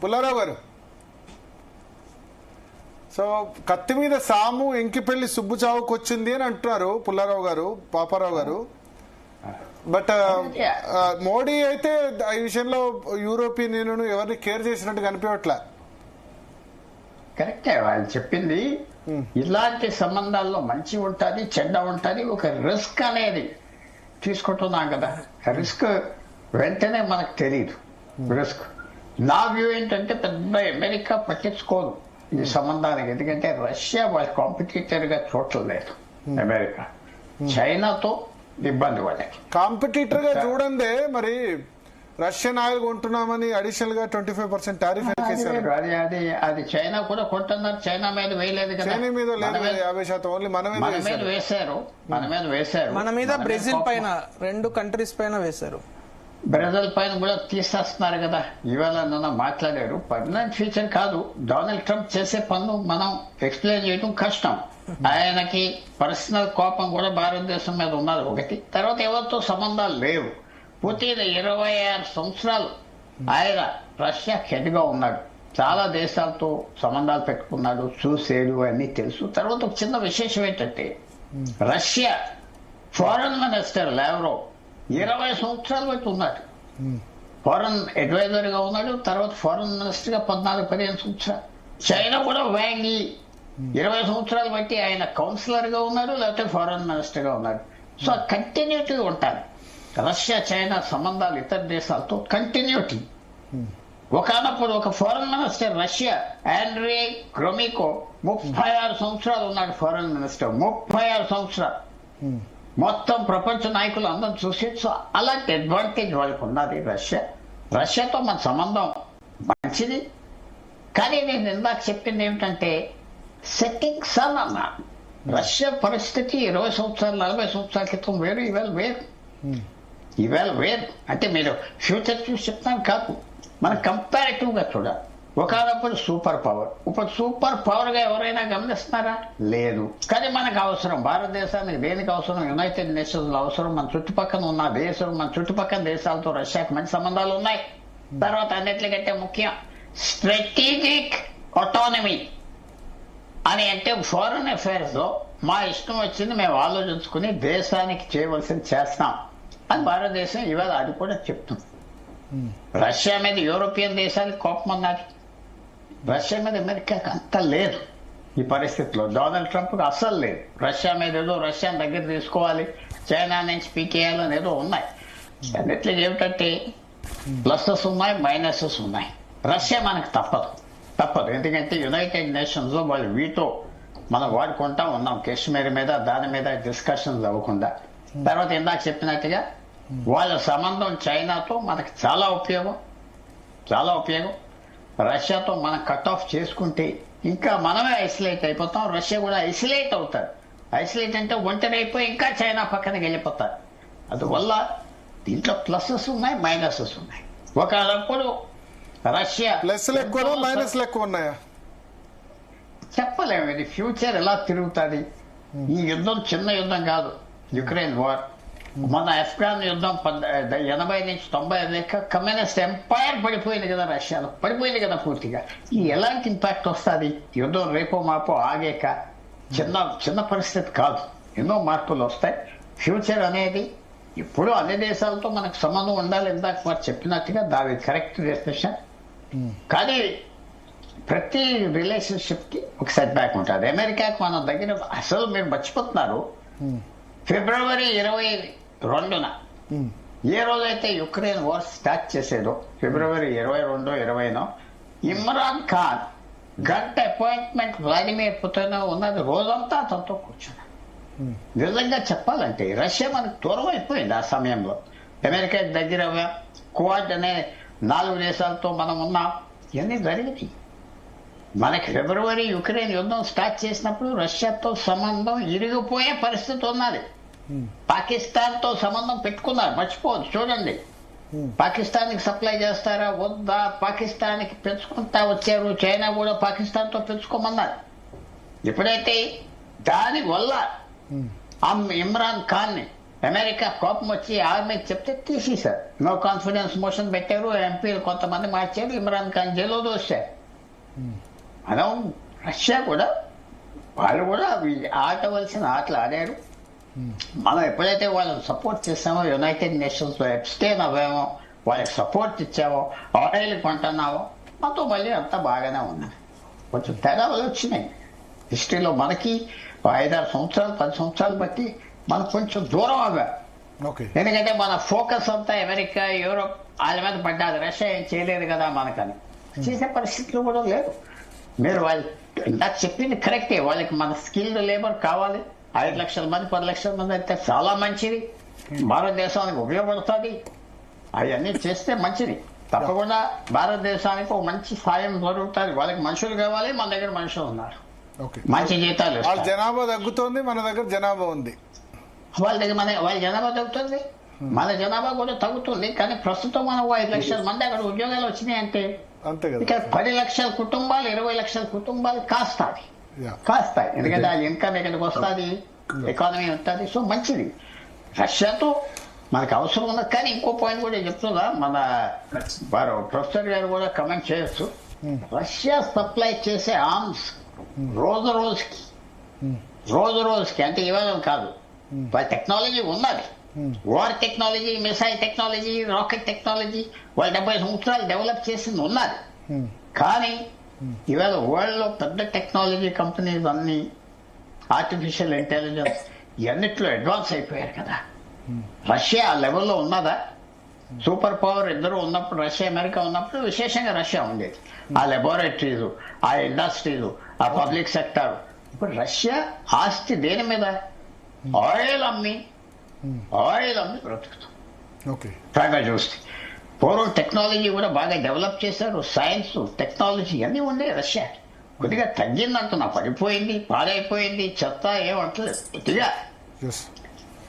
పుల్లారావు గారు, సో కత్తి మీద సాము ఎంకిపెళ్లి సుబ్బు చావుకు వచ్చింది అని అంటున్నారు పుల్లారావు గారు, పాపారావు గారు. బట్ మోడీ అయితే ఈ విషయంలో యూరోపియన్ యూనియన్ ఎవరిని కేర్ చేసినట్టు కనిపించట్లే. కరెక్టే వాళ్ళు చెప్పింది. ఇలాంటి సంబంధాల్లో మంచి ఉంటుంది, చెడ్డ ఉంటుంది. ఒక రిస్క్ అనేది తీసుకుంటున్నాం కదా, రిస్క్ వెంటనే మనకు తెలియదు. రిస్క్ నా వ్యూ ఏంటంటే పెద్ద అమెరికా పట్టించుకోదు ఈ సంబంధానికి. ఎందుకంటే రష్యా వాళ్ళ కాంపిటీటర్ గా చూడలేదు. అమెరికా చైనాతో ఇబ్బంది వాళ్ళకి కాంపిటీటర్ గా చూడండి. మరి రష్యన్ ఆయిల్ కొంటున్నామని అడిషనల్ గా 25% టారిఫ్ అది చైనా కూడా కొంటున్నారు. చైనా మీద వేయలేదు కదా, చైనా మీద లేదు 50%, ఓన్లీ మన మీద వేశారు. మన మీద బ్రెజిల్ పైన 2 కంట్రీస్ పైన వేశారు. బ్రెజిల్ పైన కూడా తీసేస్తున్నారు కదా. ఇవాళ నన్ను మాట్లాడారు. పర్మనెంట్ ఫీచర్ కాదు. డొనాల్డ్ ట్రంప్ చేసే పనులు మనం ఎక్స్ప్లెయిన్ చేయడం కష్టం. ఆయనకి పర్సనల్ కోపం కూడా భారతదేశం మీద ఉన్నది ఒకటి. తర్వాత ఎవరితో సంబంధాలు లేవు. పుతిన్ 26 సంవత్సరాలు ఆయన రష్యా హెడ్ గా ఉన్నాడు. చాలా దేశాలతో సంబంధాలు పెట్టుకున్నాడు, చూసేడు, అన్ని తెలుసు. తర్వాత ఒక చిన్న విశేషం ఏంటంటే రష్యా ఫారెన్ మినిస్టర్ లావ్రోవ్ 20 సంవత్సరాలు బట్టి ఉన్నాడు. ఫారెన్ అడ్వైజర్ గా ఉన్నాడు. తర్వాత ఫారెన్ మినిస్టర్ గా 14-15 సంవత్సరాలు. చైనా కూడా వ్యాంగి 20 సంవత్సరాలు బట్టి ఆయన కౌన్సిలర్ గా ఉన్నాడు, లేకపోతే ఫారెన్ మినిస్టర్ గా ఉన్నాడు. సో కంటిన్యూటీ ఉంటారు రష్యా చైనా సంబంధాలు ఇతర దేశాలతో. కంటిన్యూటీ. ఒకనప్పుడు ఒక ఫారెన్ మినిస్టర్ రష్యా ఆండ్రే గ్రోమికో 36 సంవత్సరాలు ఉన్నాడు ఫారెన్ మినిస్టర్. 36 సంవత్సరాలు. మొత్తం ప్రపంచ నాయకులు అందరూ చూసి. సో అలాంటి అడ్వాంటేజ్ వాళ్ళకు ఉన్నది రష్యాతో మన సంబంధం మంచిది. కానీ నేను ఇందాక చెప్పింది ఏమిటంటే సెట్టింగ్ సన్ అన్న. రష్యా పరిస్థితి 20 సంవత్సరాలు 40 సంవత్సరాల క్రితం వేరు, ఇవాళ వేరు. అంటే మీరు ఫ్యూచర్ చూసి చెప్తాను కాదు, మనం కంపారిటివ్ గా చూడాలి. ఒకనప్పుడు సూపర్ పవర్, ఇప్పుడు సూపర్ పవర్ గా ఎవరైనా గమనిస్తున్నారా? లేదు. కానీ మనకు అవసరం, భారతదేశానికి దేనికి అవసరం? యునైటెడ్ నేషన్స్ అవసరం. మన చుట్టుపక్కల ఉన్న దేశం, మన చుట్టుపక్కల దేశాలతో రష్యాకి మంచి సంబంధాలు ఉన్నాయి. తర్వాత అన్నిటికంటే ముఖ్యం స్ట్రాటజిక్ ఆటోనమీ అని. అంటే ఫారెన్ అఫైర్స్ లో మా ఇష్టం వచ్చింది మేము ఆలోచించుకుని దేశానికి చేయవలసింది చేస్తాం అని భారతదేశం ఇవాళ అది కూడా చెప్తుంది. రష్యా మీద యూరోపియన్ దేశాలకు కోపం అన్నది, రష్యా మీద అమెరికాకి అంత లేదు ఈ పరిస్థితిలో. డొనాల్డ్ ట్రంప్ అస్సలు లేదు. రష్యా మీద ఏదో రష్యాని దగ్గర తీసుకోవాలి, చైనా నుంచి పీకేయాలని ఏదో ఉన్నాయి. అన్నిట్లో ఏమిటంటే ప్లసెస్ ఉన్నాయి, మైనసెస్ ఉన్నాయి. రష్యా మనకు తప్పదు. ఎందుకంటే యునైటెడ్ నేషన్స్ లో వాళ్ళు వీటో మనం వాడుకుంటా ఉన్నాం కాశ్మీర్ మీద, దాని మీద డిస్కషన్స్ అవ్వకుండా. తర్వాత ఇందాక చెప్పినట్టుగా వాళ్ళ సంబంధం చైనాతో మనకు చాలా ఉపయోగం. రష్యాతో మనం కట్ ఆఫ్ చేసుకుంటే ఇంకా మనమే ఐసోలేట్ అయిపోతాం, రష్యా కూడా ఐసోలేట్ అవుతారు. ఐసోలేట్ అంటే ఒంటరి అయిపోయి ఇంకా చైనా పక్కనకి వెళ్ళిపోతారు. అందువల్ల దీంట్లో ప్లసెస్ ఉన్నాయి, మైనసెస్ ఉన్నాయి. ఒకప్పుడు రష్యా ప్లస్లు ఎక్కువ మైనస్లు ఎక్కువ ఉన్నాయా చెప్పలేము. ఇది ఫ్యూచర్ ఎలా తిరుగుతుంది. ఈ యుద్ధం చిన్న యుద్ధం కాదు. యుక్రెయిన్ వార్, మన అఫ్ఘాన్ యుద్ధం 80 నుంచి 90 లెక్క కమ్యూనిస్ట్ ఎంపైర్ పడిపోయింది కదా, రష్యాలో పడిపోయింది కదా పూర్తిగా. ఈ ఎలాంటి ఇంపాక్ట్ వస్తుంది? యుద్ధం రేపో మాపో ఆగాక చిన్న పరిస్థితి కాదు. ఎన్నో మార్పులు వస్తాయి. ఫ్యూచర్ అనేది ఇప్పుడు అన్ని దేశాలతో మనకు సంబంధం ఉండాలి. ఇందాక మరి చెప్పినట్టుగా దాని కరెక్ట్ డెఫినేషన్. కానీ ప్రతి రిలేషన్షిప్ కి ఒక సెట్ బ్యాక్ ఉంటుంది. అమెరికాకి మన దగ్గర అసలు మీరు మర్చిపోతున్నారు, ఫిబ్రవరి 22న ఏ రోజైతే యుక్రెయిన్ వార్ స్టార్ట్ చేసేదో, ఫిబ్రవరి 22-20నో ఇమ్రాన్ ఖాన్ గంట అపాయింట్మెంట్ వ్లాదిమిర్ పుతిన్ ఉన్నది. రోజంతా అతనితో కూర్చున్నాడు. నిజంగా చెప్పాలంటే రష్యా మనకు దూరం అయిపోయింది ఆ సమయంలో. అమెరికా దగ్గర క్వాడ్ అనే 4 దేశాలతో మనం ఉన్నాం. ఇవన్నీ జరిగింది. మనకి ఫిబ్రవరి యుక్రెయిన్ యుద్ధం స్టార్ట్ చేసినప్పుడు రష్యాతో సంబంధం ఇరిగిపోయే పరిస్థితి ఉన్నది. పాకిస్తాన్ తో సంబంధం పెట్టుకున్నారు, మర్చిపోవద్దు. చూడండి, పాకిస్తాన్ కి సప్లై చేస్తారా వద్దా, పాకిస్తాన్ కి పెంచుకుంటా వచ్చారు. చైనా కూడా పాకిస్తాన్ తో పెంచుకోమన్నారు. ఎప్పుడైతే దాని వల్ల ఇమ్రాన్ ఖాన్ ని అమెరికా కోపం వచ్చి ఆర్మీకి చెప్తే తీసేశారు. నో కాన్ఫిడెన్స్ మోషన్ పెట్టారు. ఎంపీలు కొంతమంది మార్చారు. ఇమ్రాన్ ఖాన్ జైల్లో దోశారు. మనం రష్యా కూడా వాళ్ళు కూడా ఆడవలసిన ఆటలు ఆడారు. మనం ఎప్పుడైతే వాళ్ళని సపోర్ట్ చేస్తామో, యునైటెడ్ నేషన్స్ లో అబ్స్టైన్ అవ్వామో, వాళ్ళకి సపోర్ట్ ఇచ్చామో, ఆయిల్ కొంటున్నామో, మాతో మళ్ళీ అంతా బాగానే ఉన్నది. కొంచెం తేడాలు వచ్చినాయి హిస్టరీలో. మనకి 5-6 సంవత్సరాలు 10 సంవత్సరాలు బట్టి మనకు కొంచెం దూరం అవ్వా. ఓకే. ఎందుకంటే మన ఫోకస్ అంతా అమెరికా, యూరోప్ వాళ్ళ మీద పడ్డాది. రష్యా ఏం చేయలేదు కదా మనకని. చేసే పరిస్థితులు కూడా లేదు. మీరు వాళ్ళు నాకు చెప్పింది కరెక్టే. వాళ్ళకి మన స్కిల్డ్ లేబర్ కావాలి. 5 లక్షల మంది 10 లక్షల మంది అయితే చాలా మంచిది. భారతదేశానికి ఉపయోగపడుతుంది. అవన్నీ చేస్తే మంచిది. తప్పకుండా భారతదేశానికి ఒక మంచి సాయం జరుగుతుంది. వాళ్ళకి మనుషులు కావాలి. మన దగ్గర మనుషులు ఉన్నారు. ఓకే. మంచి జీతాలు వాళ్ళ జనాభా తగ్గుతోంది, మన దగ్గర జనాభా ఉంది. వాళ్ళ దగ్గర వాళ్ళ జనాభా తగ్గుతుంది, మన జనాభా కూడా తగ్గుతుంది. కానీ ప్రస్తుతం మనం 5 లక్షల మంది అక్కడ ఉద్యోగాలు వచ్చినాయి అంటే అంతే కదా. ఇక్కడ 10 లక్షల కుటుంబాలు 20 లక్షల కుటుంబాలు కాస్తాయి. ఎందుకంటే ఆ ఇన్కమ్ ఎక్కడికి వస్తుంది, ఎకానమీ ఉంటుంది. సో మంచిది. రష్యాతో మనకు అవసరం ఉన్నది. కానీ ఇంకో పాయింట్ కూడా చెప్తున్నా, మన వారు ప్రొఫెసర్ గారు కూడా కమెంట్ చేయొచ్చు. రష్యా సప్లై చేసే ఆర్మ్స్ రోజు రోజుకి అంటే ఇవాళ కాదు, వాళ్ళ టెక్నాలజీ ఉన్నది. War technology, missile technology, rocket technology వాళ్ళు 70 సంవత్సరాలు డెవలప్ చేసింది ఉన్నది. కానీ ఇవాళ వరల్డ్ లో పెద్ద టెక్నాలజీ కంపెనీస్ అన్ని ఆర్టిఫిషియల్ ఇంటెలిజెన్స్ ఇవన్నిట్లో అడ్వాన్స్ అయిపోయారు కదా. రష్యా ఆ లెవెల్లో ఉన్నదా? సూపర్ పవర్ ఇద్దరు ఉన్నప్పుడు, రష్యా అమెరికా ఉన్నప్పుడు విశేషంగా రష్యా ఉండేది. ఆ లెబొరేటరీస్, ఆ ఇండస్ట్రీలు, ఆ పబ్లిక్ సెక్టర్. ఇప్పుడు రష్యా ఆస్తి దేని మీద? ఆయిల్ అమ్మి బ్రతుకుతాం. బాగా చూస్తే పూర్వం టెక్నాలజీ కూడా బాగా డెవలప్ చేశారు. సైన్స్, టెక్నాలజీ అన్నీ ఉండే. రష్యా కొద్దిగా తగ్గిందంటున్నా, పడిపోయింది, పాడైపోయింది, చెత్త ఏమంటలేదు కొద్దిగా.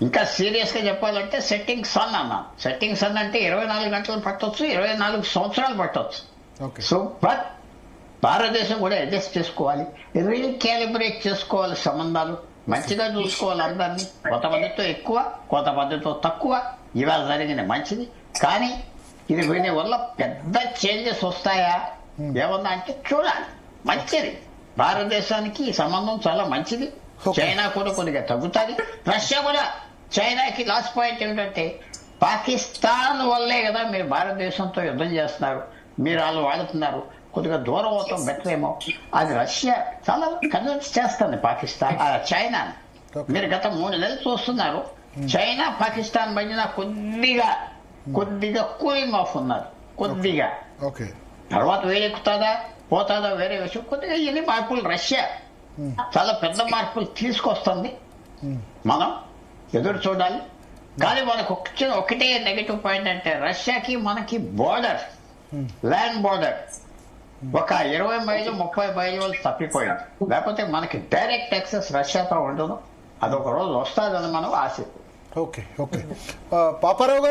ఇంకా సీరియస్ గా చెప్పాలంటే సెట్టింగ్ సన్ అన్నాను. సెట్టింగ్ సన్ అంటే 24 గంటలు పట్టొచ్చు, 24 సంవత్సరాలు పట్టొచ్చు. సో బట్ భారతదేశం కూడా అడ్జస్ట్ చేసుకోవాలి, రీకాలిబ్రేట్ చేసుకోవాలి సంబంధాలు, మంచిగా చూసుకోవాలి అందరినీ. కొంతమందితో ఎక్కువ, కొంతమందితో తక్కువ. ఇవాళ జరిగిన మంచిది. కానీ ఇది దీని వల్ల పెద్ద చేంజెస్ వస్తాయా ఏమన్నా అంటే చూడాలి. మంచిది, భారతదేశానికి ఈ సంబంధం చాలా మంచిది. చైనా కూడా కొద్దిగా తగ్గుతుంది. రష్యా కూడా చైనాకి లాస్ట్ పాయింట్ ఏమిటంటే, పాకిస్తాన్ వల్లే కదా మీరు భారతదేశంతో యుద్ధం చేస్తున్నారు, మీరు వాళ్ళు వాడుతున్నారు, కొద్దిగా దూరం అవటం బెటర్ ఏమో. అది రష్యా చాలా కన్విన్స్ చేస్తుంది పాకిస్తాన్, చైనా. మీరు గత 3 నెలలు చూస్తున్నారు, చైనా పాకిస్తాన్ మధ్యన కొద్దిగా కూలింగ్ ఆఫ్ ఉన్నారు. కొద్దిగా తర్వాత వేడెక్కుతుందా పోతుందా వేరే విషయం. కొద్దిగా ఎన్ని మార్పులు రష్యా చాలా పెద్ద మార్పులు తీసుకొస్తుంది. మనం ఎదురు చూడాలి. కానీ మనకు ఒకటే నెగటివ్ పాయింట్ అంటే, రష్యాకి మనకి బోర్డర్, ల్యాండ్ బోర్డర్ ఒక 20 మైళ్ళు 30 మైళ్ళు తప్పిపోయింది. లేకపోతే మనకి డైరెక్ట్ యాక్సెస్ రష్యాతో ఉండదు. అదొక రోజు వస్తుందని మనం ఆశ. పాపారావు గారు